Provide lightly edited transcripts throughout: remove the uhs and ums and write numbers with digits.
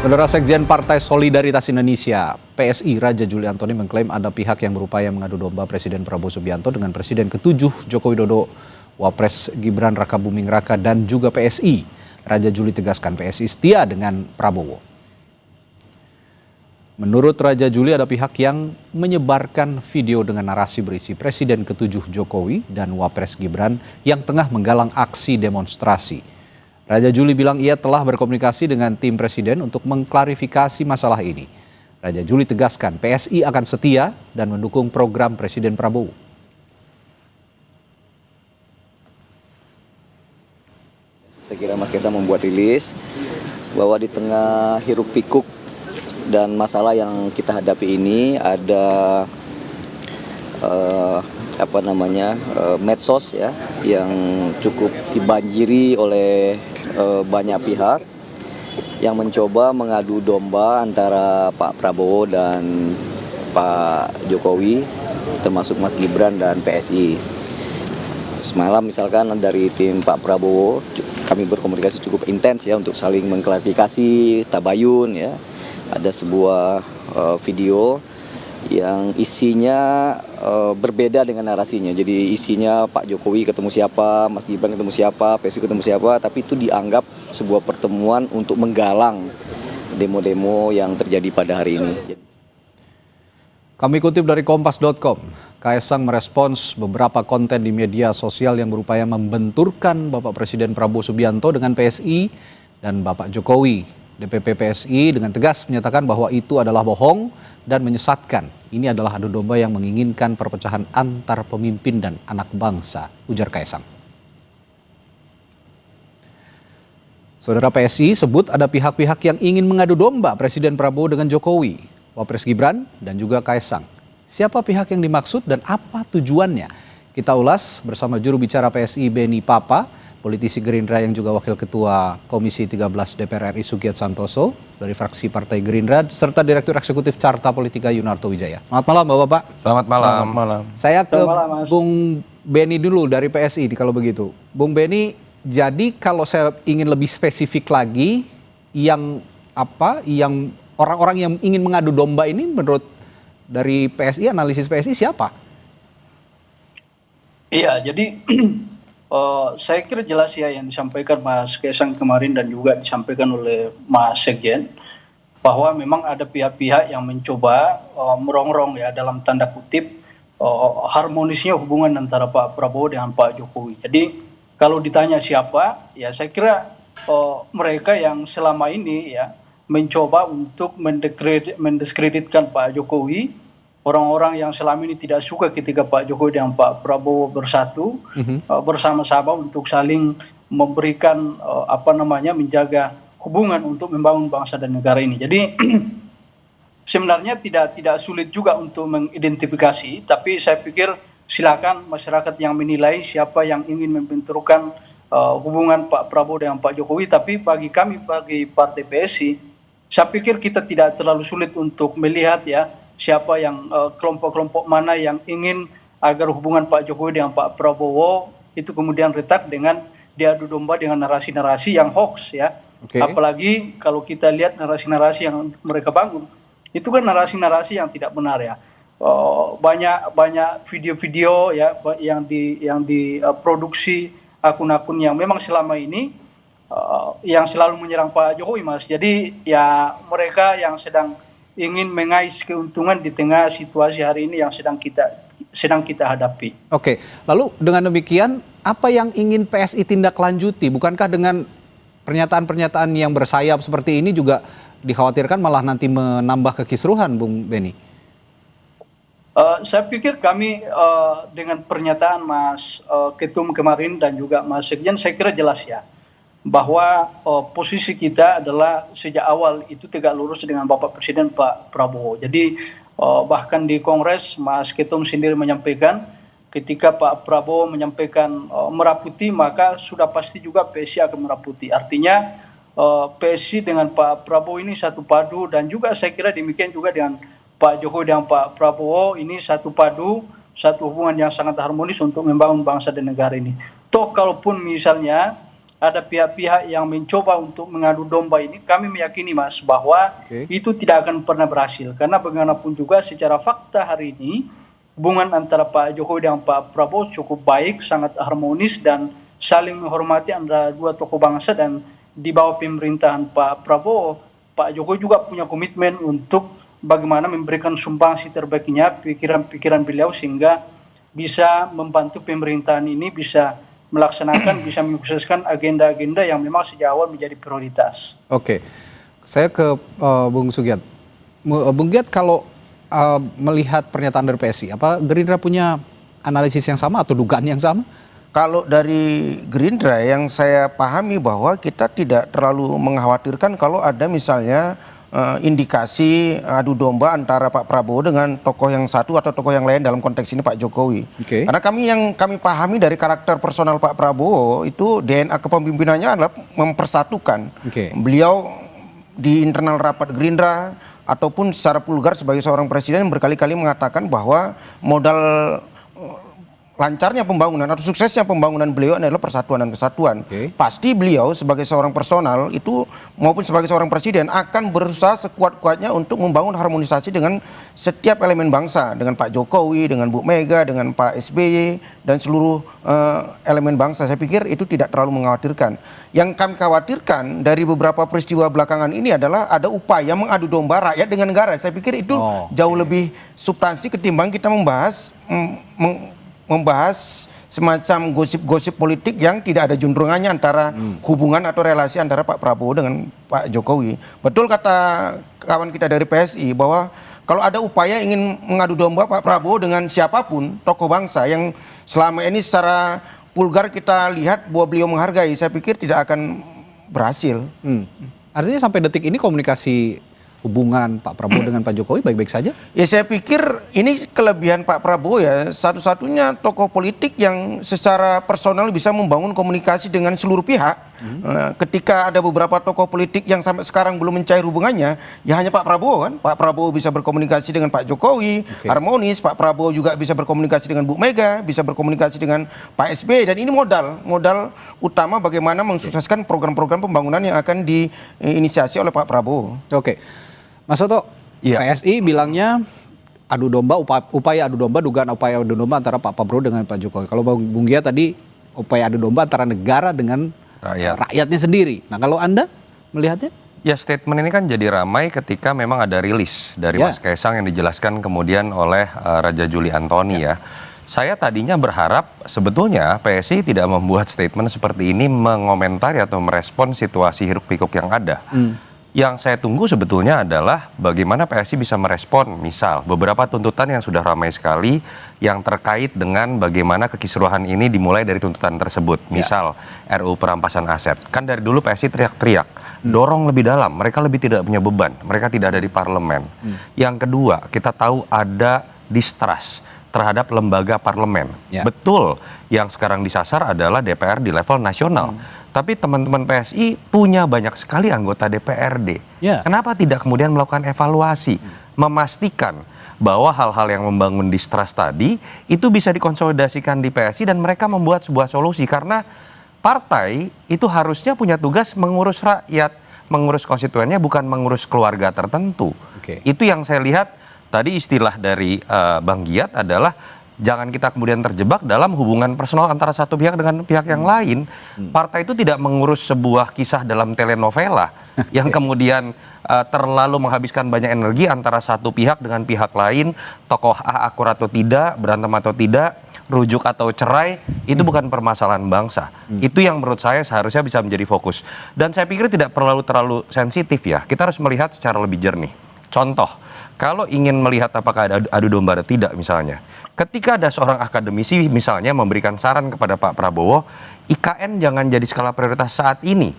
Saudara Sekjen Partai Solidaritas Indonesia, PSI, Raja Juli Antoni mengklaim ada pihak yang berupaya mengadu domba Presiden Prabowo Subianto dengan Presiden ke-7 Joko Widodo, Wapres Gibran Rakabuming Raka dan juga PSI. Raja Juli tegaskan PSI setia dengan Prabowo. Menurut Raja Juli ada pihak yang menyebarkan video dengan narasi berisi Presiden ke-7 Jokowi dan Wapres Gibran yang tengah menggalang aksi demonstrasi. Raja Juli bilang ia telah berkomunikasi dengan tim Presiden untuk mengklarifikasi masalah ini. Raja Juli tegaskan PSI akan setia dan mendukung program Presiden Prabowo. Saya kira Mas Kaisang membuat rilis bahwa di tengah hiruk pikuk dan masalah yang kita hadapi ini ada medsos ya yang cukup dibanjiri oleh banyak pihak yang mencoba mengadu domba antara Pak Prabowo dan Pak Jokowi, termasuk Mas Gibran dan PSI. Semalam misalkan dari tim Pak Prabowo kami berkomunikasi cukup intens ya untuk saling mengklarifikasi tabayun ya. Ada sebuah video yang isinya berbeda dengan narasinya. Jadi isinya Pak Jokowi ketemu siapa, Mas Gibran ketemu siapa, PSI ketemu siapa, tapi itu dianggap sebuah pertemuan untuk menggalang demo-demo yang terjadi pada hari ini. Kami kutip dari Kompas.com, Kaisang merespons beberapa konten di media sosial yang berupaya membenturkan Bapak Presiden Prabowo Subianto dengan PSI dan Bapak Jokowi. DPP PSI dengan tegas menyatakan bahwa itu adalah bohong dan menyesatkan. Ini adalah adu domba yang menginginkan perpecahan antar pemimpin dan anak bangsa, ujar Kaisang. Saudara PSI sebut ada pihak-pihak yang ingin mengadu domba Presiden Prabowo dengan Jokowi, Wapres Gibran dan juga Kaisang. Siapa pihak yang dimaksud dan apa tujuannya? Kita ulas bersama juru bicara PSI Beni Papa, politisi Gerindra yang juga Wakil Ketua Komisi 13 DPR RI Sugiat Santoso dari fraksi Partai Gerindra, serta Direktur Eksekutif Carta Politika Yunarto Wijaya. Selamat malam Bapak-Bapak. Selamat malam. Selamat malam. Saya ke Bung Beni dulu dari PSI kalau begitu. Bung Beni, jadi kalau saya ingin lebih spesifik lagi, yang orang-orang yang ingin mengadu domba ini menurut dari PSI, analisis PSI siapa? Iya, jadi saya kira jelas ya yang disampaikan Mas Kaisang kemarin dan juga disampaikan oleh Mas Sekjen, bahwa memang ada pihak-pihak yang mencoba merongrong ya dalam tanda kutip harmonisnya hubungan antara Pak Prabowo dengan Pak Jokowi. Jadi kalau ditanya siapa, ya saya kira mereka yang selama ini ya mencoba untuk mendiskreditkan Pak Jokowi. Orang-orang yang selama ini tidak suka ketika Pak Jokowi dan Pak Prabowo bersatu bersama-sama untuk saling memberikan menjaga hubungan untuk membangun bangsa dan negara ini. Jadi sebenarnya tidak sulit juga untuk mengidentifikasi, tapi saya pikir silakan masyarakat yang menilai siapa yang ingin membenturkan hubungan Pak Prabowo dengan Pak Jokowi. Tapi bagi kami, bagi Partai PSI, saya pikir kita tidak terlalu sulit untuk melihat ya siapa yang kelompok-kelompok mana yang ingin agar hubungan Pak Jokowi dengan Pak Prabowo itu kemudian retak dengan diadu domba dengan narasi-narasi yang hoax ya. Okay. Apalagi kalau kita lihat narasi-narasi yang mereka bangun itu kan narasi-narasi yang tidak benar ya. Banyak video-video ya yang diproduksi akun-akun yang memang selama ini yang selalu menyerang Pak Jokowi, Mas. Jadi ya mereka yang sedang ingin mengais keuntungan di tengah situasi hari ini yang sedang kita hadapi. Oke, lalu dengan demikian apa yang ingin PSI tindak lanjuti? Bukankah dengan pernyataan-pernyataan yang bersayap seperti ini juga dikhawatirkan malah nanti menambah kekisruhan, Bung Beni? Saya pikir kami dengan pernyataan Mas Ketum kemarin dan juga Mas Sekjen, saya kira jelas ya bahwa posisi kita adalah sejak awal itu tegak lurus dengan Bapak Presiden Pak Prabowo. Jadi bahkan di Kongres Mas Ketum sendiri menyampaikan ketika Pak Prabowo menyampaikan meraputi, maka sudah pasti juga PSI akan meraputi. Artinya PSI dengan Pak Prabowo ini satu padu, dan juga saya kira demikian juga dengan Pak Jokowi dan Pak Prabowo ini satu padu, satu hubungan yang sangat harmonis untuk membangun bangsa dan negara ini. Toh kalaupun misalnya ada pihak-pihak yang mencoba untuk mengadu domba ini, kami meyakini Mas bahwa itu tidak akan pernah berhasil. Karena bagaimanapun juga secara fakta hari ini, hubungan antara Pak Jokowi dan Pak Prabowo cukup baik, sangat harmonis dan saling menghormati antara dua tokoh bangsa. Dan di bawah pemerintahan Pak Prabowo, Pak Jokowi juga punya komitmen untuk bagaimana memberikan sumbangsi terbaiknya pikiran-pikiran beliau sehingga bisa membantu pemerintahan ini bisa melaksanakan, bisa mensukseskan agenda-agenda yang memang sejak awal menjadi prioritas. Oke, saya ke Bung Sugiat. Bung Giat, kalau melihat pernyataan dari PSI, apa Gerindra punya analisis yang sama atau dugaan yang sama? Kalau dari Gerindra yang saya pahami bahwa kita tidak terlalu mengkhawatirkan kalau ada misalnya indikasi adu domba antara Pak Prabowo dengan tokoh yang satu atau tokoh yang lain, dalam konteks ini Pak Jokowi. Karena kami pahami dari karakter personal Pak Prabowo itu DNA kepemimpinannya adalah mempersatukan. Beliau di internal rapat Gerindra ataupun secara vulgar sebagai seorang presiden berkali-kali mengatakan bahwa modal lancarnya pembangunan atau suksesnya pembangunan beliau adalah persatuan dan kesatuan. Pasti beliau sebagai seorang personal itu maupun sebagai seorang presiden akan berusaha sekuat-kuatnya untuk membangun harmonisasi dengan setiap elemen bangsa, dengan Pak Jokowi, dengan Bu Mega, dengan Pak SBY dan seluruh elemen bangsa. Saya pikir itu tidak terlalu mengkhawatirkan. Yang kami khawatirkan dari beberapa peristiwa belakangan ini adalah ada upaya mengadu domba rakyat dengan negara. Saya pikir itu jauh lebih substansi ketimbang kita membahas semacam gosip-gosip politik yang tidak ada juntrungannya antara hubungan atau relasi antara Pak Prabowo dengan Pak Jokowi. Betul kata kawan kita dari PSI bahwa kalau ada upaya ingin mengadu domba Pak Prabowo dengan siapapun tokoh bangsa yang selama ini secara vulgar kita lihat bahwa beliau menghargai, saya pikir tidak akan berhasil. Artinya sampai detik ini komunikasi hubungan Pak Prabowo dengan Pak Jokowi baik-baik saja? Ya, saya pikir ini kelebihan Pak Prabowo ya, satu-satunya tokoh politik yang secara personal bisa membangun komunikasi dengan seluruh pihak. Ketika ada beberapa tokoh politik yang sampai sekarang belum mencair hubungannya, ya hanya Pak Prabowo kan. Pak Prabowo bisa berkomunikasi dengan Pak Jokowi, harmonis. Pak Prabowo juga bisa berkomunikasi dengan Bu Mega, bisa berkomunikasi dengan Pak SBY, dan ini modal utama bagaimana mensukseskan program-program pembangunan yang akan diinisiasi oleh Pak Prabowo. Mas Soto, PSI bilangnya adu domba, upaya adu domba, dugaan upaya adu domba antara Pak Prabowo dengan Pak Jokowi. Kalau Bung Gia tadi upaya adu domba antara negara dengan rakyatnya sendiri. Nah, kalau Anda melihatnya? Ya, statement ini kan jadi ramai ketika memang ada rilis dari Mas Kaisang yang dijelaskan kemudian oleh Raja Juli Antoni ya. Saya tadinya berharap sebetulnya PSI tidak membuat statement seperti ini mengomentari atau merespon situasi hiruk-pikuk yang ada. Yang saya tunggu sebetulnya adalah bagaimana PSI bisa merespon misal beberapa tuntutan yang sudah ramai sekali yang terkait dengan bagaimana kekisruhan ini dimulai dari tuntutan tersebut. Misal RUU perampasan aset. Kan dari dulu PSI teriak-teriak, dorong lebih dalam, mereka lebih tidak punya beban, mereka tidak ada di parlemen. Yang kedua, kita tahu ada distrust terhadap lembaga parlemen. Betul, yang sekarang disasar adalah DPR di level nasional. Tapi teman-teman PSI punya banyak sekali anggota DPRD. Kenapa tidak kemudian melakukan evaluasi, memastikan bahwa hal-hal yang membangun distrust tadi itu bisa dikonsolidasikan di PSI dan mereka membuat sebuah solusi, karena partai itu harusnya punya tugas mengurus rakyat, mengurus konstituennya, bukan mengurus keluarga tertentu. Itu yang saya lihat tadi istilah dari Bang Giat adalah jangan kita kemudian terjebak dalam hubungan personal antara satu pihak dengan pihak yang lain. Partai itu tidak mengurus sebuah kisah dalam telenovela yang kemudian terlalu menghabiskan banyak energi antara satu pihak dengan pihak lain. Tokoh A akur atau tidak, berantem atau tidak, rujuk atau cerai, itu bukan permasalahan bangsa. Itu yang menurut saya seharusnya bisa menjadi fokus. Dan saya pikir tidak perlu terlalu sensitif ya. Kita harus melihat secara lebih jernih. Contoh, kalau ingin melihat apakah ada adu domba atau tidak misalnya, ketika ada seorang akademisi misalnya memberikan saran kepada Pak Prabowo, IKN jangan jadi skala prioritas saat ini,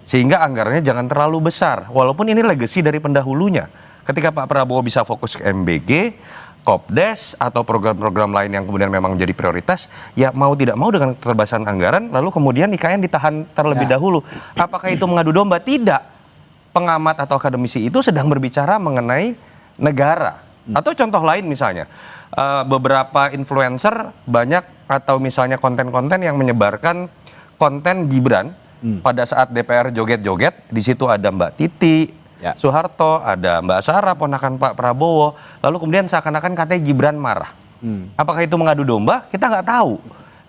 sehingga anggarannya jangan terlalu besar, walaupun ini legacy dari pendahulunya. Ketika Pak Prabowo bisa fokus ke MBG, Kopdes, atau program-program lain yang kemudian memang jadi prioritas, ya mau tidak mau dengan keterbatasan anggaran, lalu kemudian IKN ditahan terlebih dahulu. Apakah itu mengadu domba? Tidak. Pengamat atau akademisi itu sedang berbicara mengenai negara. Atau contoh lain misalnya, beberapa influencer banyak atau misalnya konten-konten yang menyebarkan konten Gibran pada saat DPR joget-joget, di situ ada Mbak Titi Soeharto, ada Mbak Sarah, ponakan Pak Prabowo, lalu kemudian seakan-akan katanya Gibran marah. Apakah itu mengadu domba? Kita nggak tahu.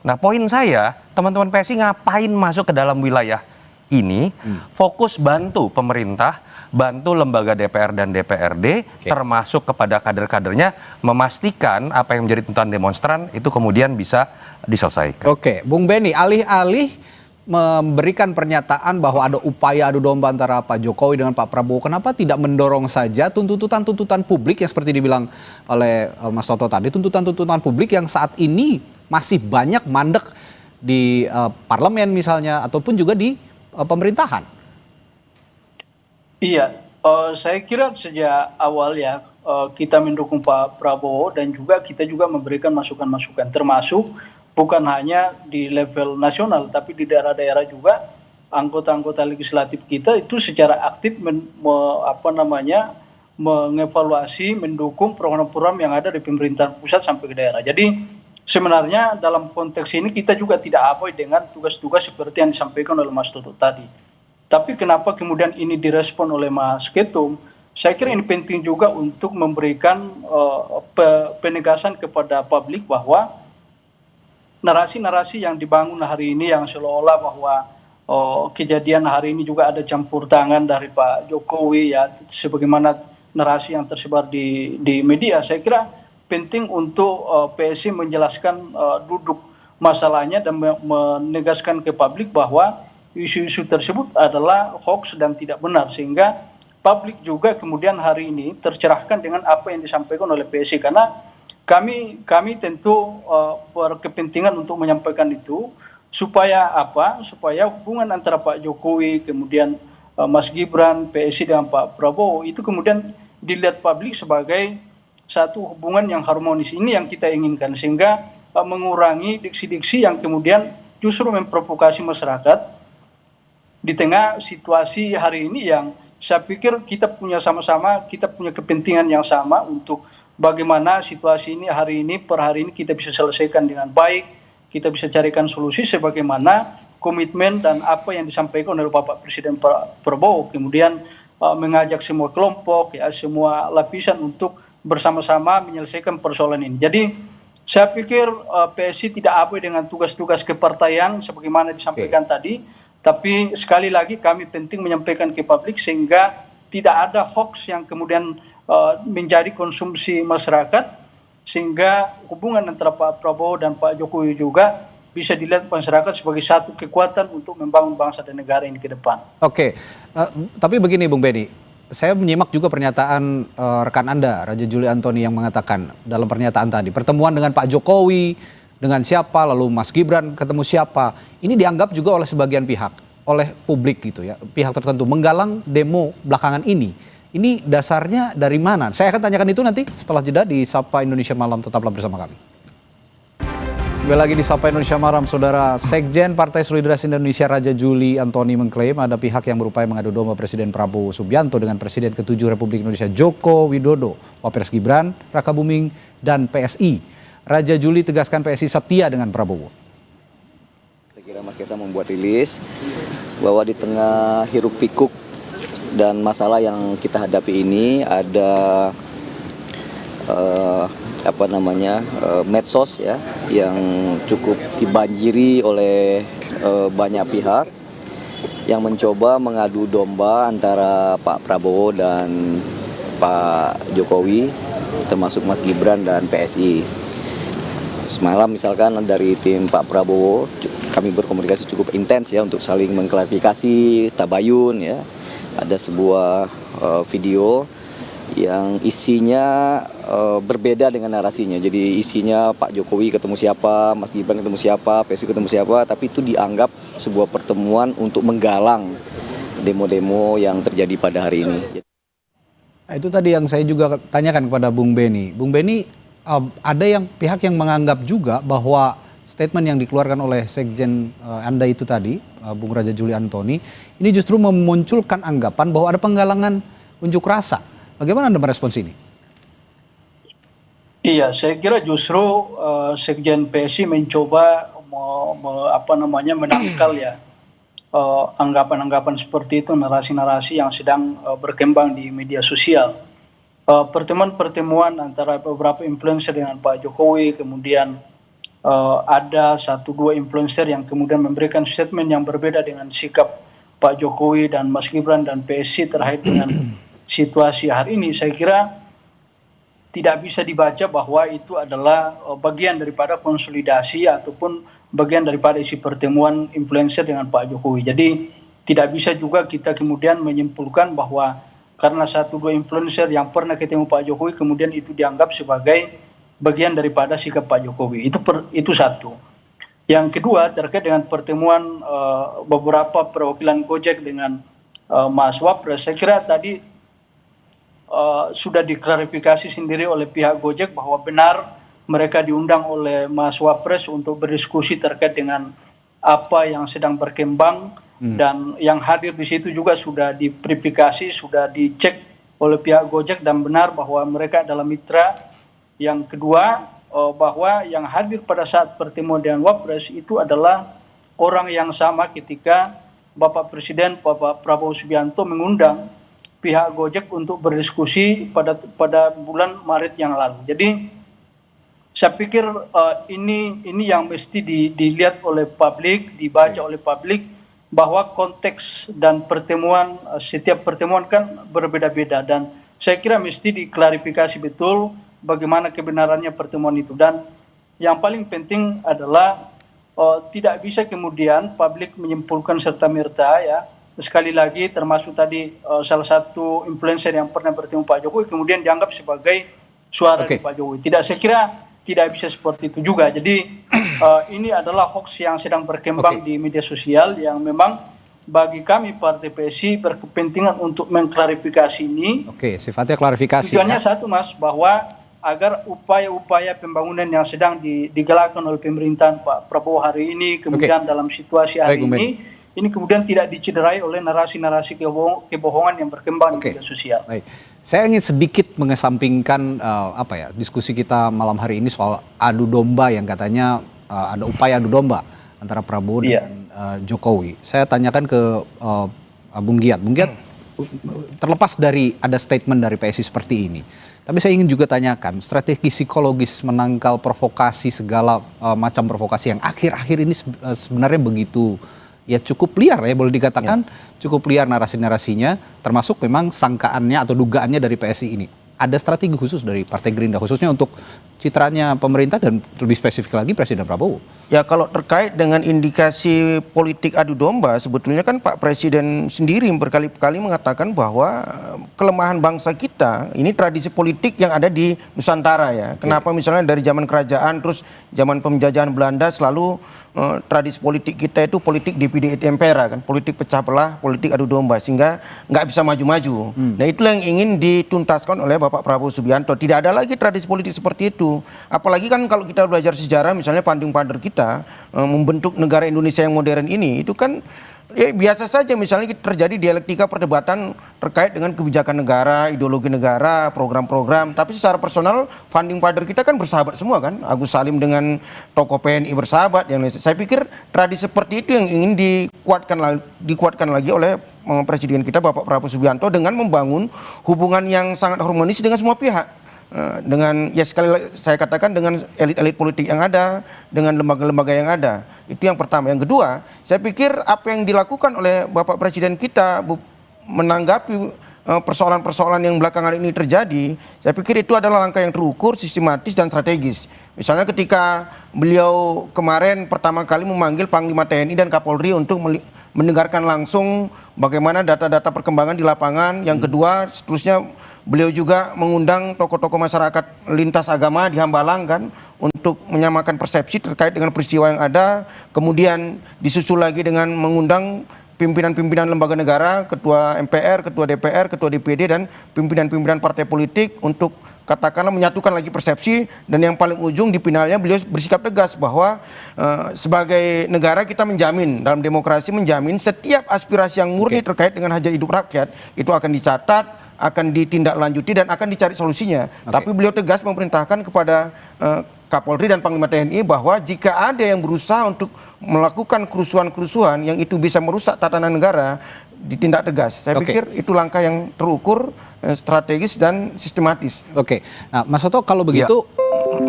Nah, poin saya, teman-teman PSI ngapain masuk ke dalam wilayah ini? Fokus bantu pemerintah, bantu lembaga DPR dan DPRD, termasuk kepada kader-kadernya, memastikan apa yang menjadi tuntutan demonstran itu kemudian bisa diselesaikan. Oke, Bung Benny, alih-alih memberikan pernyataan bahwa ada upaya adu domba antara Pak Jokowi dengan Pak Prabowo, kenapa tidak mendorong saja tuntutan-tuntutan publik yang seperti dibilang oleh Mas Toto tadi, tuntutan-tuntutan publik yang saat ini masih banyak mandek di parlemen misalnya, ataupun juga di pemerintahan? Iya, saya kira sejak awal ya kita mendukung Pak Prabowo dan juga kita juga memberikan masukan-masukan, termasuk bukan hanya di level nasional, tapi di daerah-daerah juga anggota-anggota legislatif kita itu secara aktif mengevaluasi, mendukung program-program yang ada di pemerintahan pusat sampai ke daerah. Jadi sebenarnya dalam konteks ini kita juga tidak abai dengan tugas-tugas seperti yang disampaikan oleh Mas Toto tadi. Tapi kenapa kemudian ini direspon oleh Mas Ketum? Saya kira ini penting juga untuk memberikan penegasan kepada publik bahwa narasi-narasi yang dibangun hari ini yang seolah-olah bahwa kejadian hari ini juga ada campur tangan dari Pak Jokowi ya, sebagaimana narasi yang tersebar di media, saya kira penting untuk PSI menjelaskan duduk masalahnya dan menegaskan ke publik bahwa isu-isu tersebut adalah hoax dan tidak benar, sehingga publik juga kemudian hari ini tercerahkan dengan apa yang disampaikan oleh PSI, karena kami tentu berkepentingan untuk menyampaikan itu supaya apa? Supaya hubungan antara Pak Jokowi kemudian Mas Gibran, PSI dengan Pak Prabowo itu kemudian dilihat publik sebagai satu hubungan yang harmonis. Ini yang kita inginkan, sehingga mengurangi diksi-diksi yang kemudian justru memprovokasi masyarakat di tengah situasi hari ini yang saya pikir kita punya sama-sama, kita punya kepentingan yang sama untuk bagaimana situasi ini hari ini per hari ini kita bisa selesaikan dengan baik, kita bisa carikan solusi sebagaimana komitmen dan apa yang disampaikan oleh Bapak Presiden Prabowo, kemudian mengajak semua kelompok, ya, semua lapisan untuk bersama-sama menyelesaikan persoalan ini. Jadi saya pikir PSI tidak abai dengan tugas-tugas kepartaian sebagaimana disampaikan tadi, tapi sekali lagi kami penting menyampaikan ke publik sehingga tidak ada hoax yang kemudian menjadi konsumsi masyarakat, sehingga hubungan antara Pak Prabowo dan Pak Jokowi juga bisa dilihat masyarakat sebagai satu kekuatan untuk membangun bangsa dan negara ini ke depan. Oke, tapi begini Bung Benny, saya menyimak juga pernyataan rekan Anda, Raja Juli Antoni, yang mengatakan dalam pernyataan tadi, pertemuan dengan Pak Jokowi, dengan siapa, lalu Mas Gibran ketemu siapa, ini dianggap juga oleh sebagian pihak, oleh publik gitu ya, pihak tertentu menggalang demo belakangan ini. Ini dasarnya dari mana? Saya akan tanyakan itu nanti setelah jeda di Sapa Indonesia Malam. Tetaplah bersama kami. Kembali lagi di Sapa Indonesia Malam, Saudara. Sekjen Partai Solidaritas Indonesia Raja Juli Antoni mengklaim ada pihak yang berupaya mengadu domba Presiden Prabowo Subianto dengan Presiden ke-7 Republik Indonesia Joko Widodo, Wapres Gibran, Raka Buming, dan PSI. Raja Juli tegaskan PSI setia dengan Prabowo. Saya kira Mas Kaisang membuat rilis bahwa di tengah hiruk pikuk dan masalah yang kita hadapi ini ada medsos ya yang cukup dibanjiri oleh banyak pihak yang mencoba mengadu domba antara Pak Prabowo dan Pak Jokowi, termasuk Mas Gibran dan PSI. Semalam misalkan dari tim Pak Prabowo kami berkomunikasi cukup intens ya untuk saling mengklarifikasi tabayun ya. Ada sebuah video yang isinya berbeda dengan narasinya. Jadi isinya Pak Jokowi ketemu siapa, Mas Gibran ketemu siapa, PSI ketemu siapa, tapi itu dianggap sebuah pertemuan untuk menggalang demo-demo yang terjadi pada hari ini. Nah, itu tadi yang saya juga tanyakan kepada Bung Benny. Bung Benny, ada yang pihak yang menganggap juga bahwa statement yang dikeluarkan oleh Sekjen Anda itu tadi, Bung Raja Juli Antoni, ini justru memunculkan anggapan bahwa ada penggalangan unjuk rasa. Bagaimana Anda merespons ini? Iya, saya kira justru Sekjen PSI mencoba menangkal ya anggapan-anggapan seperti itu, narasi-narasi yang sedang berkembang di media sosial. Pertemuan-pertemuan antara beberapa influencer dengan Pak Jokowi, kemudian ada 1-2 influencer yang kemudian memberikan statement yang berbeda dengan sikap Pak Jokowi dan Mas Gibran dan PSI terkait dengan situasi hari ini. Saya kira tidak bisa dibaca bahwa itu adalah bagian daripada konsolidasi ataupun bagian daripada isi pertemuan influencer dengan Pak Jokowi. Jadi tidak bisa juga kita kemudian menyimpulkan bahwa karena 1-2 influencer yang pernah ketemu Pak Jokowi kemudian itu dianggap sebagai bagian daripada sikap Pak Jokowi. Itu satu. Yang kedua terkait dengan pertemuan beberapa perwakilan Gojek dengan Mas Wapres, saya kira tadi sudah diklarifikasi sendiri oleh pihak Gojek bahwa benar mereka diundang oleh Mas Wapres untuk berdiskusi terkait dengan apa yang sedang berkembang dan yang hadir di situ juga sudah diverifikasi, sudah dicek oleh pihak Gojek dan benar bahwa mereka adalah mitra. Yang kedua, bahwa yang hadir pada saat pertemuan dengan Wapres itu adalah orang yang sama ketika Bapak Presiden Bapak Prabowo Subianto mengundang pihak Gojek untuk berdiskusi pada bulan Maret yang lalu. Jadi saya pikir ini yang mesti dilihat oleh publik, dibaca oleh publik, bahwa konteks dan pertemuan, setiap pertemuan kan berbeda-beda dan saya kira mesti diklarifikasi betul bagaimana kebenarannya pertemuan itu. Dan yang paling penting adalah tidak bisa kemudian publik menyimpulkan serta-merta ya. Sekali lagi termasuk tadi salah satu influencer yang pernah bertemu Pak Jokowi kemudian dianggap sebagai suara dari Pak Jokowi. Saya kira tidak bisa seperti itu juga. Jadi ini adalah hoax yang sedang berkembang di media sosial yang memang bagi kami Partai PSI berkepentingan untuk mengklarifikasi ini. Sifatnya klarifikasi. Tujuannya satu Mas, bahwa agar upaya-upaya pembangunan yang sedang digalakkan oleh pemerintahan Pak Prabowo hari ini, kemudian dalam situasi hari ini kemudian tidak dicederai oleh narasi-narasi kebohongan yang berkembang di media sosial. Saya ingin sedikit mengesampingkan diskusi kita malam hari ini soal adu domba yang katanya ada upaya adu domba antara Prabowo dan Jokowi. Saya tanyakan ke Bung Giat. Bung Giat, terlepas dari ada statement dari PSI seperti ini, tapi saya ingin juga tanyakan strategi psikologis menangkal provokasi segala macam provokasi yang akhir-akhir ini sebenarnya begitu cukup liar ya, boleh dikatakan cukup liar narasi-narasinya, termasuk memang sangkaannya atau dugaannya dari PSI ini. Ada strategi khusus dari Partai Gerindra khususnya untuk citranya pemerintah dan lebih spesifik lagi Presiden Prabowo? Ya, kalau terkait dengan indikasi politik adu domba, sebetulnya kan Pak Presiden sendiri berkali-kali mengatakan bahwa kelemahan bangsa kita ini tradisi politik yang ada di Nusantara ya. Kenapa misalnya dari zaman kerajaan terus zaman penjajahan Belanda selalu tradisi politik kita itu politik divide et impera kan, politik pecah belah, politik adu domba sehingga nggak bisa maju-maju. Nah, itulah yang ingin dituntaskan oleh Bapak Prabowo Subianto. Tidak ada lagi tradisi politik seperti itu. Apalagi kan kalau kita belajar sejarah misalnya founding father kita membentuk negara Indonesia yang modern ini itu kan biasa saja misalnya terjadi dialektika perdebatan terkait dengan kebijakan negara, ideologi negara, program-program, tapi secara personal founding father kita kan bersahabat semua kan, Agus Salim dengan tokoh PNI bersahabat yang lain. Saya pikir tradisi seperti itu yang ingin dikuatkan lagi oleh Presiden kita Bapak Prabowo Subianto dengan membangun hubungan yang sangat harmonis dengan semua pihak. Dengan sekali saya katakan dengan elit-elit politik yang ada, dengan lembaga-lembaga yang ada. Itu yang pertama. Yang kedua, saya pikir apa yang dilakukan oleh Bapak Presiden kita menanggapi persoalan-persoalan yang belakangan ini terjadi, saya pikir itu adalah langkah yang terukur, sistematis dan strategis. Misalnya ketika beliau kemarin pertama kali memanggil Panglima TNI dan Kapolri untuk mendengarkan langsung bagaimana data-data perkembangan di lapangan. Yang kedua, seterusnya beliau juga mengundang tokoh-tokoh masyarakat lintas agama di Hambalang kan untuk menyamakan persepsi terkait dengan peristiwa yang ada. Kemudian disusul lagi dengan mengundang pimpinan-pimpinan lembaga negara, ketua MPR, ketua DPR, ketua DPD dan pimpinan-pimpinan partai politik untuk katakanlah menyatukan lagi persepsi. Dan yang paling ujung di finalnya beliau bersikap tegas bahwa sebagai negara kita menjamin dalam demokrasi menjamin setiap aspirasi yang murni terkait dengan hajat hidup rakyat itu akan dicatat, akan ditindaklanjuti dan akan dicari solusinya. Tapi beliau tegas memerintahkan kepada Kapolri dan Panglima TNI bahwa jika ada yang berusaha untuk melakukan kerusuhan-kerusuhan yang itu bisa merusak tatanan negara, ditindak tegas. Saya pikir itu langkah yang terukur, strategis dan sistematis. Oke, nah Mas Toto kalau begitu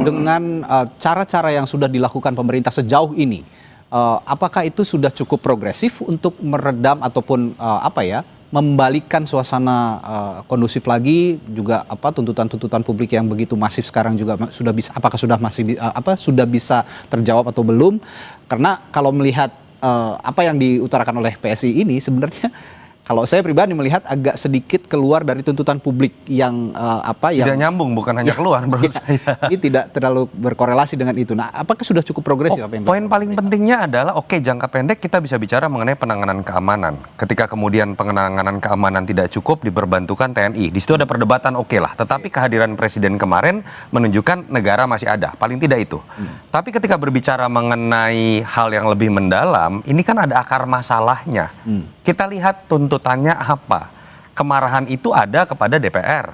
dengan cara-cara yang sudah dilakukan pemerintah sejauh ini, apakah itu sudah cukup progresif untuk meredam ataupun membalikan suasana kondusif lagi, juga tuntutan-tuntutan publik yang begitu masif sekarang juga sudah bisa, apakah sudah sudah bisa terjawab atau belum? Karena kalau melihat apa yang diutarakan oleh PSI ini sebenarnya kalau saya pribadi melihat agak sedikit keluar dari tuntutan publik yang tidak nyambung, bukan hanya keluar menurut saya. Ini tidak terlalu berkorelasi dengan itu. Nah, apakah sudah cukup progresif apa yang poin paling pentingnya adalah jangka pendek kita bisa bicara mengenai penanganan keamanan. Ketika kemudian penanganan keamanan tidak cukup diperbantukan TNI. Di situ ada perdebatan lah. Tetapi kehadiran presiden kemarin menunjukkan negara masih ada. Paling tidak itu. Tapi ketika berbicara mengenai hal yang lebih mendalam, ini kan ada akar masalahnya. Kita lihat tuntutannya apa. Kemarahan itu ada kepada DPR.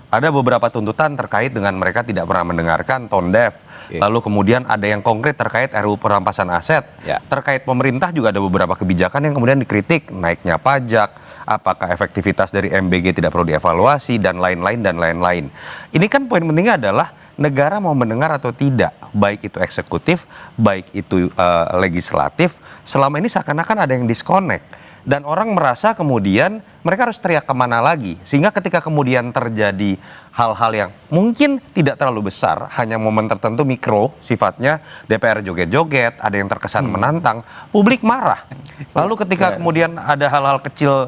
Ada beberapa tuntutan terkait dengan mereka tidak pernah mendengarkan tone deaf. Lalu kemudian ada yang konkret terkait RUU perampasan aset. Terkait pemerintah juga ada beberapa kebijakan yang kemudian dikritik. Naiknya pajak, apakah efektivitas dari MBG tidak perlu dievaluasi, dan lain-lain dan lain-lain. Ini kan poin pentingnya adalah negara mau mendengar atau tidak, baik itu eksekutif, baik itu legislatif. Selama ini seakan-akan ada yang disconnect. Dan orang merasa kemudian mereka harus teriak kemana lagi. Sehingga ketika kemudian terjadi hal-hal yang mungkin tidak terlalu besar, hanya momen tertentu mikro sifatnya, DPR joget-joget, ada yang terkesan menantang, publik marah. Lalu ketika kemudian ada hal-hal kecil,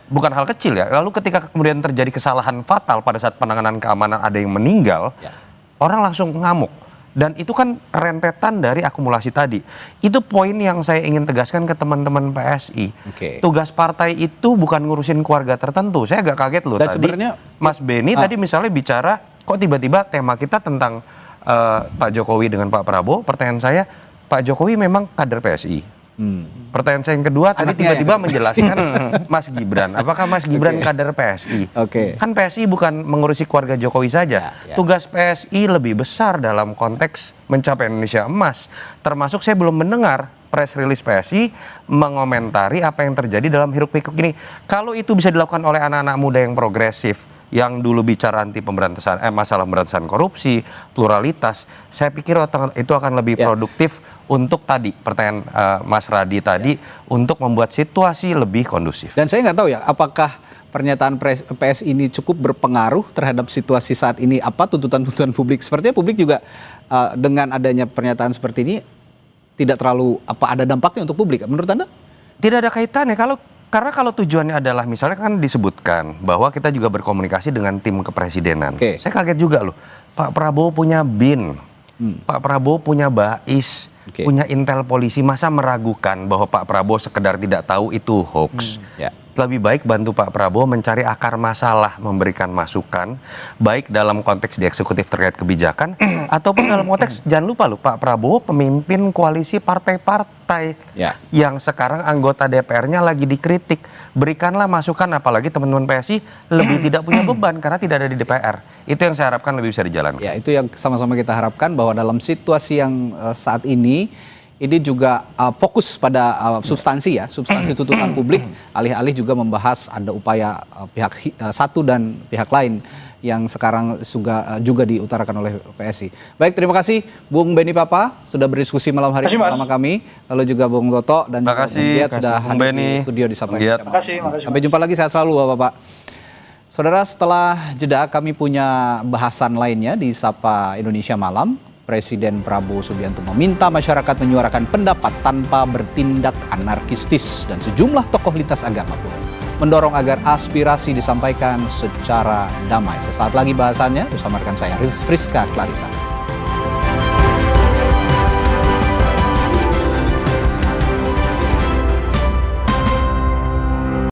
bukan hal kecil ya, lalu ketika kemudian terjadi kesalahan fatal pada saat penanganan keamanan ada yang meninggal, orang langsung ngamuk. Dan itu kan rentetan dari akumulasi tadi. Itu poin yang saya ingin tegaskan ke teman-teman PSI. Tugas partai itu bukan ngurusin keluarga tertentu. Saya agak kaget loh tadi. Mas Beni tadi misalnya bicara, kok tiba-tiba tema kita tentang Pak Jokowi dengan Pak Prabowo. Pertanyaan saya, Pak Jokowi memang kader PSI. Pertanyaan saya yang kedua, tadi tiba-tiba menjelaskan Mas Gibran. Apakah Mas Gibran kader PSI? Kan PSI bukan mengurusi keluarga Jokowi saja. Tugas PSI lebih besar dalam konteks mencapai Indonesia emas. Termasuk saya belum mendengar press release PSI mengomentari apa yang terjadi dalam hiruk-pikuk ini. Kalau itu bisa dilakukan oleh anak-anak muda yang progresif, yang dulu bicara anti pemberantasan masalah pemberantasan korupsi, pluralitas, saya pikir itu akan lebih produktif untuk tadi pertanyaan Mas Radi tadi untuk membuat situasi lebih kondusif. Dan saya nggak tahu ya apakah pernyataan PS ini cukup berpengaruh terhadap situasi saat ini, apa tuntutan-tuntutan publik. Sepertinya publik juga dengan adanya pernyataan seperti ini tidak terlalu ada dampaknya untuk publik menurut Anda? Tidak ada kaitannya karena kalau tujuannya adalah misalnya kan disebutkan bahwa kita juga berkomunikasi dengan tim kepresidenan. Saya kaget juga loh. Pak Prabowo punya BIN, Pak Prabowo punya BAIS, punya intel polisi, masa meragukan bahwa Pak Prabowo sekedar tidak tahu itu hoax. Lebih baik bantu Pak Prabowo mencari akar masalah, memberikan masukan, baik dalam konteks di eksekutif terkait kebijakan, ataupun dalam konteks, jangan lupa loh, Pak Prabowo pemimpin koalisi partai-partai yang sekarang anggota DPR-nya lagi dikritik. Berikanlah masukan, apalagi teman-teman PSI lebih tidak punya beban karena tidak ada di DPR. Itu yang saya harapkan lebih bisa dijalankan. Ya, itu yang sama-sama kita harapkan bahwa dalam situasi yang saat ini juga fokus pada substansi tuntutan publik, alih-alih juga membahas ada upaya pihak satu dan pihak lain yang sekarang juga diutarakan oleh PSI. Baik, terima kasih Bung Beni Papa sudah berdiskusi malam hari ini bersama kami, lalu juga Bung Toto dan Bung Giat sudah hadir di studio di Sapa. Terima kasih. Sampai jumpa lagi, sehat selalu Bapak-bapak. Saudara, setelah jeda kami punya bahasan lainnya di Sapa Indonesia Malam. Presiden Prabowo Subianto meminta masyarakat menyuarakan pendapat tanpa bertindak anarkistis, dan sejumlah tokoh lintas agama pun mendorong agar aspirasi disampaikan secara damai. Sesaat lagi bahasannya bersama rekan saya Friska Clarissa.